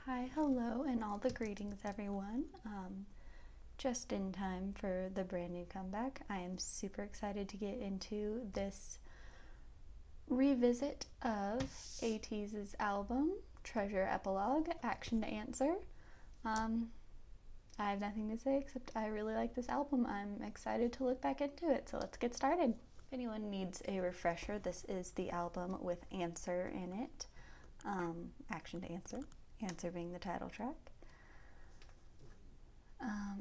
Hi, hello, and all the greetings, everyone. Just in time for the brand new comeback. I am super excited to get into this revisit of Ateez's album, Treasure Epilogue, Action to Answer. I have nothing to say except I really like this album. I'm excited to look back into it, so let's get started. If anyone needs a refresher, this is the album with Answer in it. Action to Answer. Answer being the title track.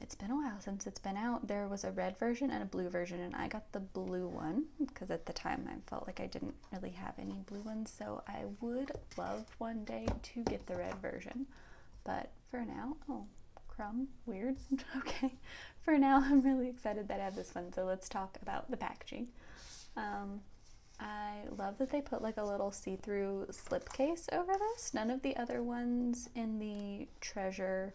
It's been a while since it's been out. There was a red version and a blue version, and I got the blue one because at the time I felt like I didn't really have any blue ones, so I would love one day to get the red version. But for now, crumb, weird. Okay. For now, I'm really excited that I have this one, so let's talk about the packaging. I love that they put like a little see-through slipcase over this. None of the other ones in the Treasure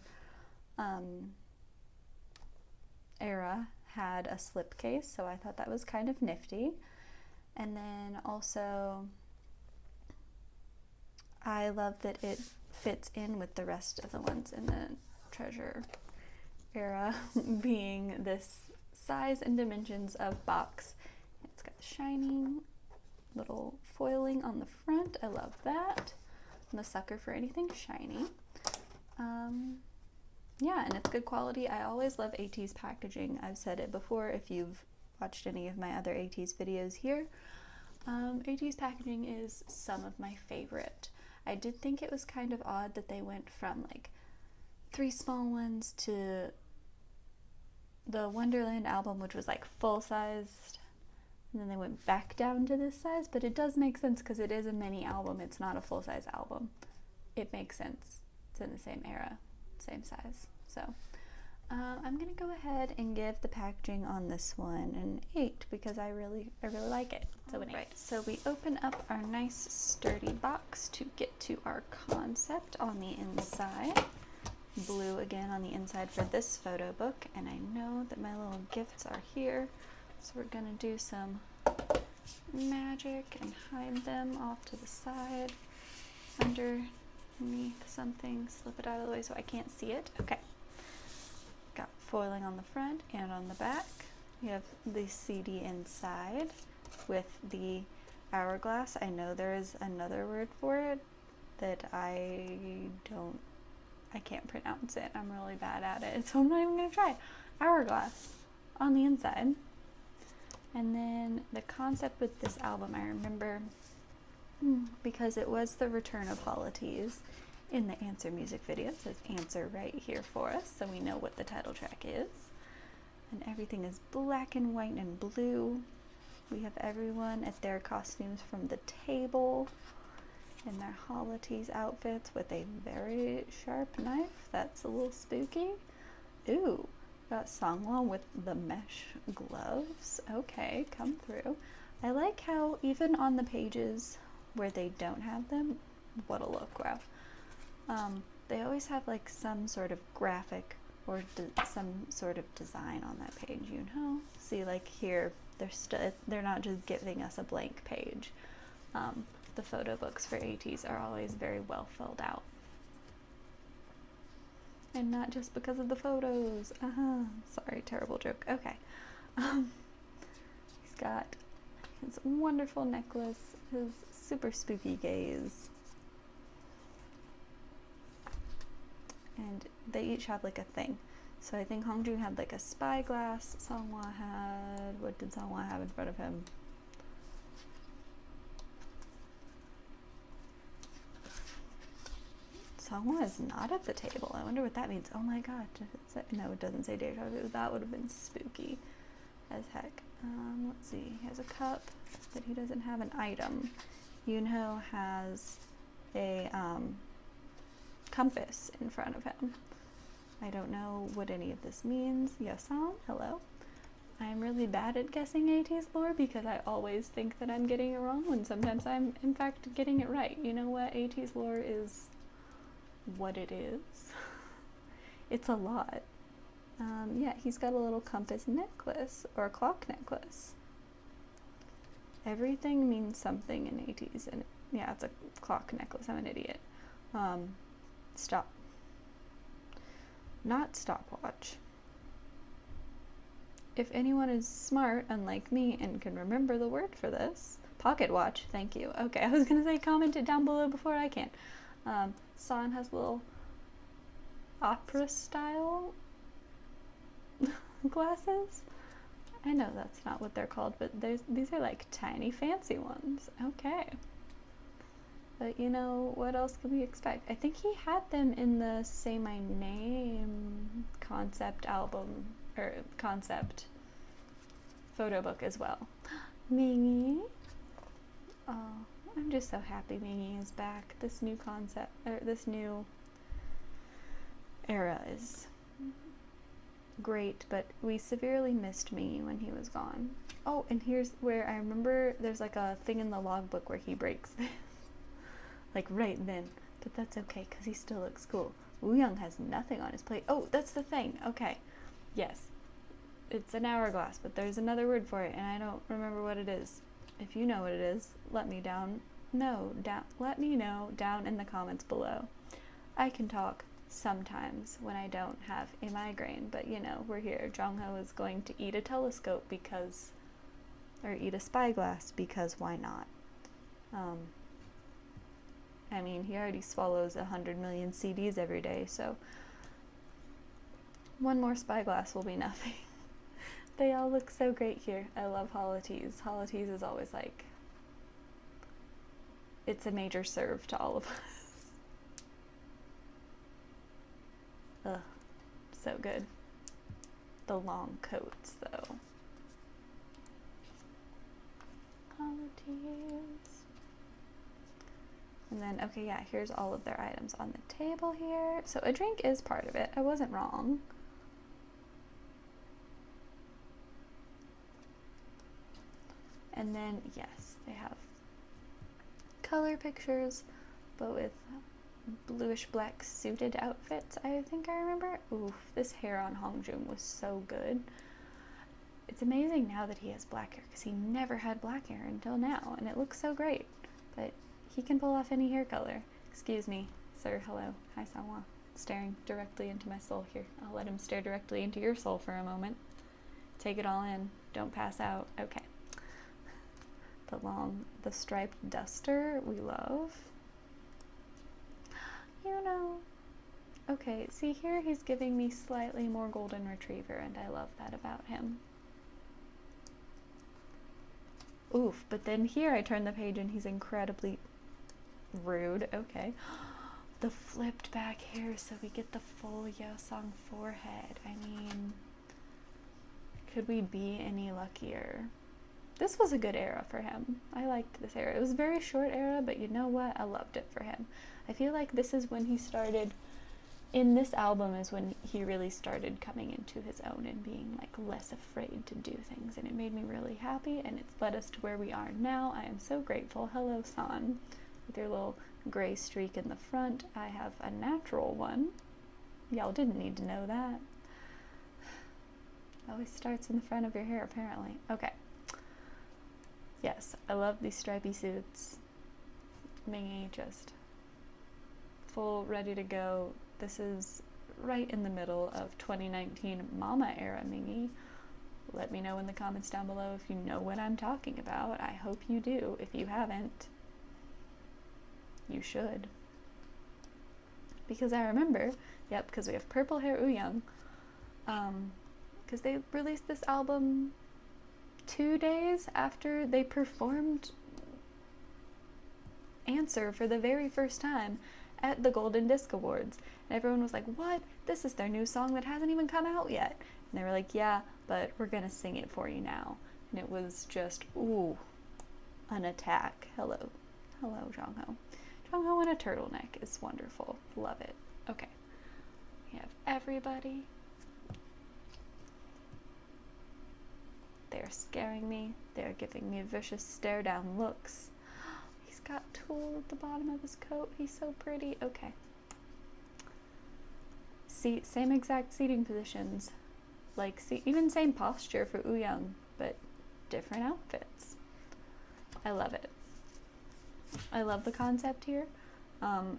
era had a slipcase, so I thought that was kind of nifty. And then also, I love that it fits in with the rest of the ones in the Treasure era, being this size and dimensions of box. It's got the shining little foiling on the front. I love that. I'm a sucker for anything shiny. Yeah, and it's good quality. I always love Ateez packaging. I've said it before if you've watched any of my other Ateez videos here. Ateez packaging is some of my favorite. I did think it was kind of odd that they went from like 3 small ones to the Wonderland album, which was like full-sized, and then they went back down to this size, but it does make sense because it is a mini album. It's not a full-size album. It makes sense. It's in the same era, same size. So I'm gonna go ahead and give the packaging on this one an 8 because I really like it. So an 8. Right, so we open up our nice sturdy box to get to our concept on the inside. Blue again on the inside for this photo book, and I know that my little gifts are here, so we're gonna do some magic and hide them off to the side underneath something. Slip it out of the way so I can't see it. Okay, got foiling on the front and on the back. We have the CD inside with the hourglass. I know there is another word for it that I can't pronounce it. I'm really bad at it, so I'm not even gonna try. Hourglass on the inside. And then the concept with this album, I remember because it was the return of Alycat in the Answer music video. It says Answer right here for us, so we know what the title track is. And everything is black and white and blue. We have everyone at their costumes from the table in their Alycat outfits with a very sharp knife. That's a little spooky. Ooh, got Songwon with the mesh gloves. Okay, come through. I like how even on the pages where they don't have them, what a look, wow. They always have like some sort of graphic or some sort of design on that page, you know? See, like here, they're not just giving us a blank page. The photo books for Ateez are always very well filled out. And not just because of the photos. Sorry, terrible joke. Okay. He's got his wonderful necklace, his super spooky gaze. And they each have like a thing. So I think Hongjoong had like a spyglass. Songhwa had, what did Songhwa have in front of him? Songhwa is not at the table. I wonder what that means. Oh my god. No, it doesn't say deja vu. That would have been spooky as heck. Let's see. He has a cup, but he doesn't have an item. Yoonho has a compass in front of him. I don't know what any of this means. Yosan, hello. I'm really bad at guessing Ateez lore because I always think that I'm getting it wrong when sometimes I'm in fact getting it right. You know what? Ateez lore is what it is. It's a lot. Yeah, he's got a little compass necklace or a clock necklace. Everything means something in Ateez, and yeah, it's a clock necklace. I'm an idiot. Stop. Not stopwatch. If anyone is smart, unlike me, and can remember the word for this, pocket watch, thank you. Okay, I was gonna say comment it down below before I can. San has little opera style glasses. I know that's not what they're called, but these are like tiny fancy ones. Okay. But you know, what else can we expect? I think he had them in the Say My Name concept album, or concept photo book as well. Mingy. Oh, I'm just so happy Mingy is back. This new concept, or this new era is great, but we severely missed Mingy when he was gone. Oh, and here's where I remember there's like a thing in the logbook where he breaks this. Like right then, but that's okay because he still looks cool. Wooyoung has nothing on his plate. Oh, that's the thing. Okay, yes, it's an hourglass, but there's another word for it, and I don't remember what it is. If you know what it is, let me let me know down in the comments below. I can talk sometimes when I don't have a migraine, but you know, we're here. Jongho is going to eat a telescope because, or eat a spyglass because why not? I mean, he already swallows 100 million CDs every day, so one more spyglass will be nothing. They all look so great here. I love Ateez. Ateez is always like, it's a major serve to all of us. Ugh, so good. The long coats, though. Ateez. And then, okay, yeah, here's all of their items on the table here. So a drink is part of it. I wasn't wrong. And then, yes, they have color pictures, but with bluish black suited outfits, I think I remember. Oof, this hair on Hongjun was so good. It's amazing now that he has black hair, because he never had black hair until now, and it looks so great. But he can pull off any hair color. Excuse me, sir, hello, hi Sanwa. Staring directly into my soul here. I'll let him stare directly into your soul for a moment. Take it all in, don't pass out. Okay. The striped duster, we love. You know. Okay, see here he's giving me slightly more golden retriever, and I love that about him. Oof, but then here I turn the page and he's incredibly rude. Okay. The flipped back hair so we get the full Yeosang forehead. I mean, could we be any luckier? This was a good era for him. I liked this era. It was a very short era, but you know what? I loved it for him. I feel like this is when he started, in this album is when he really started coming into his own and being like less afraid to do things, and it made me really happy, and it's led us to where we are now. I am so grateful. Hello, San. With your little gray streak in the front. I have a natural one. Y'all didn't need to know that. Always starts in the front of your hair, apparently. Okay. Yes, I love these stripy suits. Mingy just full, ready to go. This is right in the middle of 2019 Mama era Mingy. Let me know in the comments down below if you know what I'm talking about. I hope you do. If you haven't, you should. Because I remember, yep, because we have purple hair Wooyoung. Because they released this album 2 days after they performed Answer for the very first time at the Golden Disc Awards. And everyone was like, what? This is their new song that hasn't even come out yet. And they were like, yeah, but we're gonna sing it for you now. And it was just, ooh, an attack. Hello. Hello, Jongho. Jongho in a turtleneck is wonderful. Love it. Okay. We have everybody. They're scaring me. They're giving me vicious stare down looks. He's got tulle at the bottom of his coat. He's so pretty. Okay. See, same exact seating positions. Like, see, even same posture for Wooyoung, but different outfits. I love it. I love the concept here.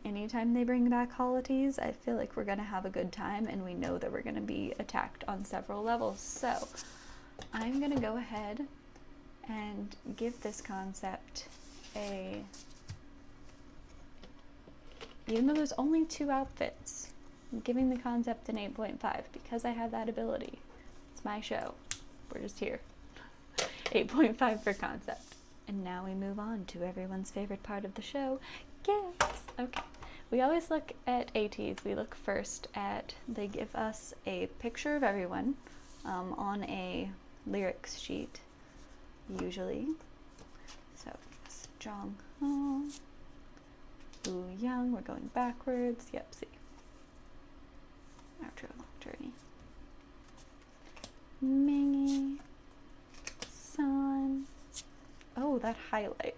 Anytime they bring back Ateez, I feel like we're gonna have a good time, and we know that we're gonna be attacked on several levels. So I'm gonna go ahead and give this concept a, even though there's only 2 outfits, I'm giving the concept an 8.5 because I have that ability. It's my show. We're just here. 8.5 for concept. And now we move on to everyone's favorite part of the show, gifts. Okay. We always look at Ateez. We look first at, they give us a picture of everyone on a lyrics sheet, usually. So, yes, Jongho, Woo Young, we're going backwards. Yep, see. After a long journey. Mingy, Sun. Oh, that highlight.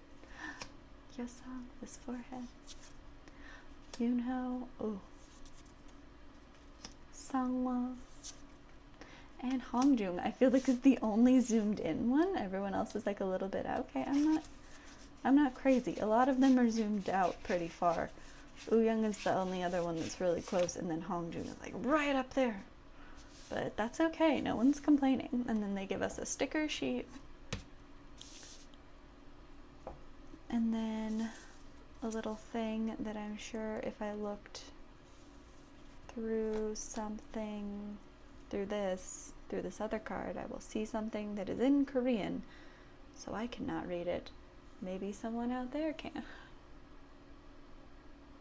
Yosung, this forehead. Yoonho. Oh. Sangwa. And Hongjung, I feel like is the only zoomed in one. Everyone else is like a little bit, okay, I'm not crazy. A lot of them are zoomed out pretty far. Wooyoung is the only other one that's really close, and then Hongjung is like right up there. But that's okay, no one's complaining. And then they give us a sticker sheet. And then a little thing that I'm sure if I looked through something, through this other card, I will see something that is in Korean, so I cannot read it. Maybe someone out there can.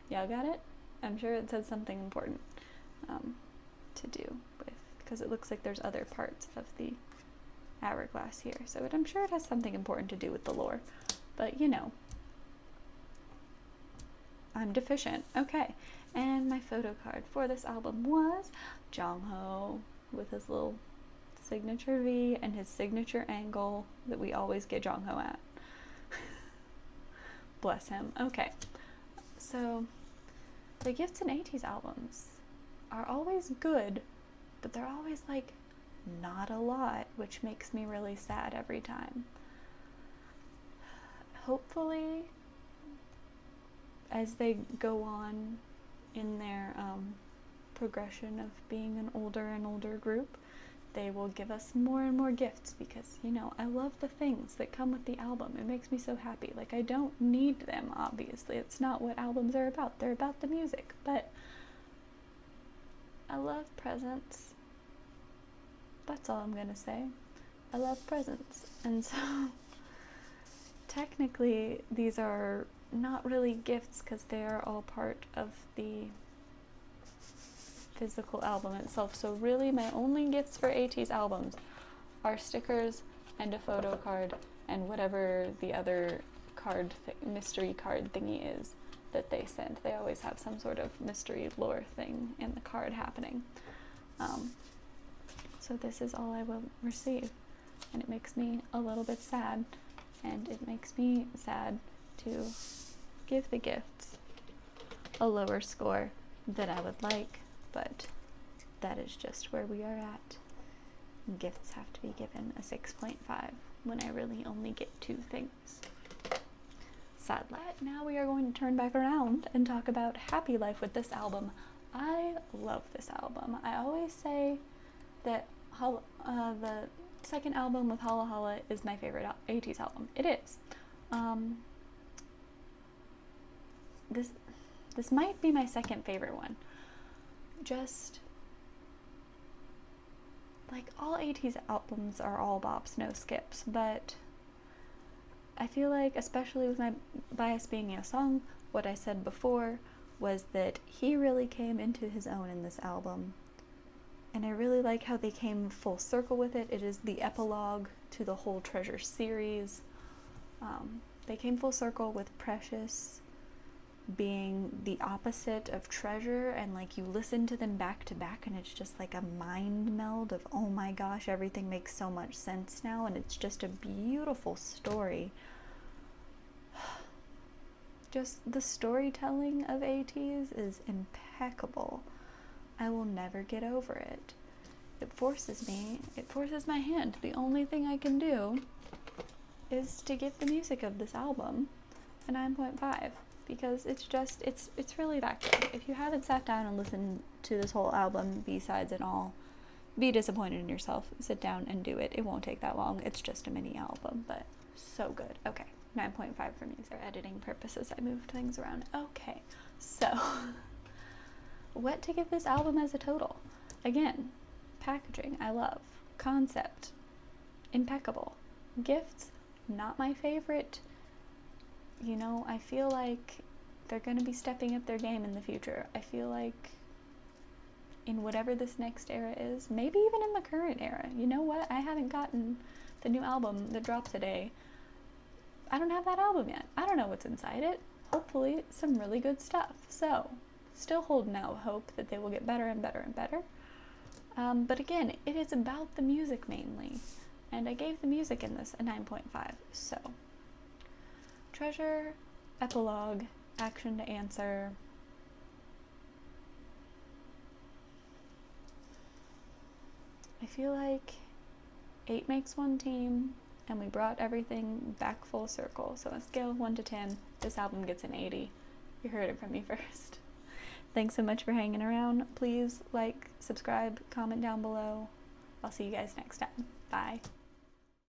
Y'all got it? I'm sure it says something important to do with, because it looks like there's other parts of the hourglass here, so I'm sure it has something important to do with the lore. But you know, I'm deficient. Okay, and my photo card for this album was Jongho with his little signature V and his signature angle that we always get Jongho at. Bless him. Okay, so the gifts in Ateez albums are always good, but they're always like not a lot, which makes me really sad every time. Hopefully, as they go on in their progression of being an older and older group, they will give us more and more gifts, because, you know, I love the things that come with the album. It makes me so happy. Like, I don't need them, obviously. It's not what albums are about. They're about the music. But I love presents. That's all I'm gonna say. I love presents. And so, technically, these are not really gifts because they are all part of the physical album itself. So really my only gifts for Ateez albums are stickers and a photo card and whatever the other card mystery card thingy is that they send. They always have some sort of mystery lore thing in the card happening. So this is all I will receive, and it makes me a little bit sad, and it makes me sad to give the gifts a lower score than I would like, but that is just where we are at. Gifts have to be given a 6.5 when I really only get 2 things. Sadly. Now we are going to turn back around and talk about Happy Life with this album. I love this album. I always say that the second album with Hala Hala is my favorite Ateez album. It is. This might be my second favorite one. Just like all Ateez albums are all bops, no skips, but I feel like, especially with my bias being Yosung, what I said before was that he really came into his own in this album, and I really like how they came full circle with it. It is the epilogue to the whole Treasure series. They came full circle with Precious being the opposite of Treasure, and like you listen to them back to back and it's just like a mind meld of, oh my gosh, everything makes so much sense now, and it's just a beautiful story. Just the storytelling of Ateez is impeccable. I will never get over it. It forces my hand. The only thing I can do is to give the music of this album a 9.5, because it's really that good. If you haven't sat down and listened to this whole album, B-sides and all, be disappointed in yourself. Sit down and do it. It won't take that long. It's just a mini album, but so good. Okay, 9.5 for music. For editing purposes, I moved things around. Okay, so what to give this album as a total? Again, packaging, I love. Concept, impeccable. Gifts, not my favorite. You know, I feel like they're going to be stepping up their game in the future. I feel like in whatever this next era is, maybe even in the current era. You know what? I haven't gotten the new album that dropped today. I don't have that album yet. I don't know what's inside it. Hopefully some really good stuff. So, still holding out hope that they will get better and better and better. But again, it is about the music mainly. And I gave the music in this a 9.5. So, Treasure, Epilogue, Action to Answer. I feel like 8 makes one team, and we brought everything back full circle. So on a scale of 1 to 10, this album gets an 80. You heard it from me first. Thanks so much for hanging around. Please like, subscribe, comment down below. I'll see you guys next time. Bye.